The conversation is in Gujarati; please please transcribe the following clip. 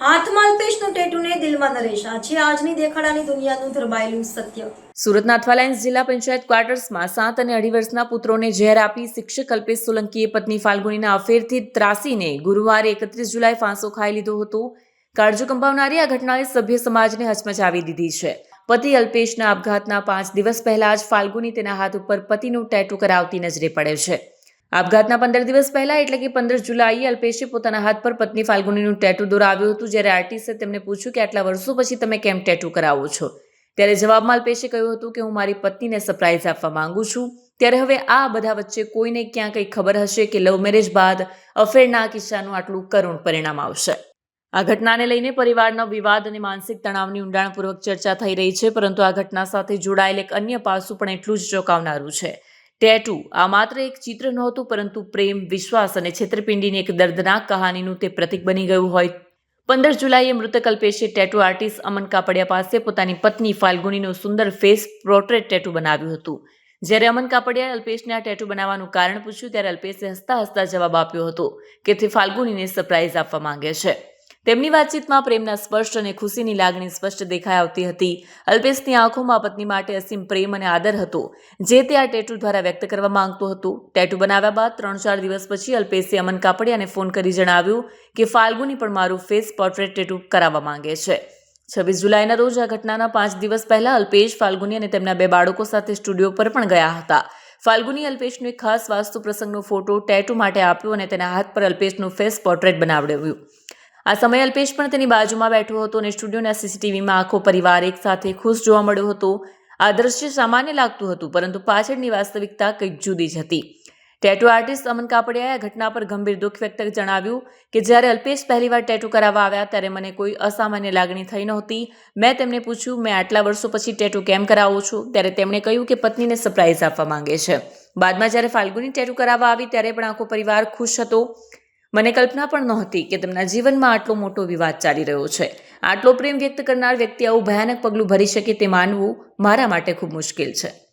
હાથમાં અલ્પેશનું ટેટુને દિલમાં નરેશ. આ છે આજની દેખાડાની દુનિયાનું ધરબાયેલું સત્ય. સુરતના અથવાલાઇન્સ જિલ્લા પંચાયત ક્વાર્ટર્સમાં 7 અને 2.5 વર્ષના પુત્રોને ઝેર આપી શિક્ષક અલ્પેશ સોલંકીએ પત્ની ફાલ્ગુનીના અફેરથી ત્રાસીને ગુરુવારે 31 જુલાઈ ફાંસો ખાઈ લીધો હતો. કાળજુ કંપાવનારી આ ઘટનાએ સભ્ય સમાજને હચમચાવી દીધી છે. પતિ અલ્પેશના આપઘાતના 5 દિવસ પહેલા જ ફાલ્ગુની તેના હાથ ઉપર પતિનું ટેટુ કરાવતી નજરે પડે છે. આપઘાતના 15 દિવસ પહેલા એટલે કે 15 જુલાઈએ અલ્પેશે પોતાના હાથ પર પત્ની ફાલ્ગુનીનું ટેટુ દોરાવ્યું હતું. જ્યારે આર્ટિસ્ટે તેમને પૂછ્યું કે આટલા વર્ષો પછી તમે કેમ ટેટુ કરાવો છો, ત્યારે જવાબમાં અલ્પેશે કહ્યું હતું કે હું મારી પત્નીને સરપ્રાઈઝ આપવા માંગુ છું. ત્યારે હવે આ બધા વચ્ચે કોઈને ક્યાં કંઈ ખબર હશે કે લવ મેરેજ બાદ અફેરના કિસ્સાનું આટલું કરુણ પરિણામ આવશે. આ ઘટનાને લઈને પરિવારનો વિવાદ અને માનસિક તણાવની ઊંડાણપૂર્વક ચર્ચા થઈ રહી છે. પરંતુ આ ઘટના સાથે જોડાયેલ એક અન્ય પાસું પણ એટલું જ ચોંકાવનારું છે. ટેટુ આ માત્ર એક ચિત્ર નહોતું, પરંતુ પ્રેમ, વિશ્વાસ અને છેતરપિંડીની એક દર્દનાક કહાનીનું તે પ્રતીક બની ગયું હોય. 15 જુલાઈએ મૃતક અલ્પેશે ટેટુ આર્ટિસ્ટ અમન કાપડિયા પાસે પોતાની પત્ની ફાલ્ગુનીનું સુંદર ફેસ પોર્ટ્રેટ ટેટુ બનાવ્યું હતું. જ્યારે અમન કાપડિયાએ અલ્પેશને આ ટેટુ બનાવવાનું કારણ પૂછ્યું ત્યારે અલ્પેશે હસતા હસતા જવાબ આપ્યો હતો કે તે ફાલ્ગુનીને સરપ્રાઈઝ આપવા માંગે છે. તેમની વાતચીતમાં પ્રેમના સ્પષ્ટ અને ખુશીની લાગણી સ્પષ્ટ દેખાઈ આવતી હતી. અલ્પેશની આંખોમાં પત્ની માટે અસીમ પ્રેમ અને આદર હતો, જે તે આ ટેટુ દ્વારા વ્યક્ત કરવા માંગતો હતો. ટેટુ બનાવ્યા બાદ 3-4 દિવસ પછી અલ્પેશે અમન કાપડિયાને ફોન કરી જણાવ્યું કે ફાલ્ગુની પણ મારું ફેસ પોર્ટ્રેટ ટેટુ કરાવવા માંગે છે. 26 જુલાઈના રોજ આ ઘટનાના 5 દિવસ પહેલા અલ્પેશ, ફાલ્ગુની અને તેમના 2 બાળકો સાથે સ્ટુડિયો પર પણ ગયા હતા. ફાલ્ગુની અલ્પેશનો એક ખાસ વાસ્તુ પ્રસંગનો ફોટો ટેટુ માટે આપ્યો અને તેના હાથ પર અલ્પેશનું ફેસ પોર્ટ્રેટ બનાવડાવ્યું. આ સમયે અલ્પેશ પણ તેની બાજુમાં બેઠો હતો અને સ્ટુડિયોના સીસીટીવીમાં આખો પરિવાર એક સાથે ખુશ જોવા મળ્યો હતો. આ દ્રશ્ય સામાન્ય લાગતું હતું, પરંતુ પાછળની વાસ્તવિકતા કંઈક જુદી જ હતી. ટેટુ આર્ટિસ્ટ અમન કાપડિયાએ આ ઘટના પર ગંભીર દુઃખ વ્યક્ત જણાવ્યું કે જ્યારે અલ્પેશ પહેલીવાર ટેટુ કરાવવા આવ્યા ત્યારે મને કોઈ અસામાન્ય લાગણી થઈ નહોતી. મેં તેમને પૂછ્યું, મેં આટલા વર્ષો પછી ટેટુ કેમ કરાવો છો? ત્યારે તેમણે કહ્યું કે પત્નીને સરપ્રાઈઝ આપવા માંગે છે. બાદમાં જ્યારે ફાલ્ગુની ટેટુ કરાવવા આવી ત્યારે પણ આખો પરિવાર ખુશ હતો. મને કલ્પના પણ નહોતી કે તેમના જીવનમાં આટલો મોટો વિવાદ ચાલી રહ્યો છે. આટલો પ્રેમ વ્યક્ત કરનાર વ્યક્તિ આવું ભયાનક પગલું ભરી શકે તે માનવું મારા માટે ખૂબ મુશ્કેલ છે.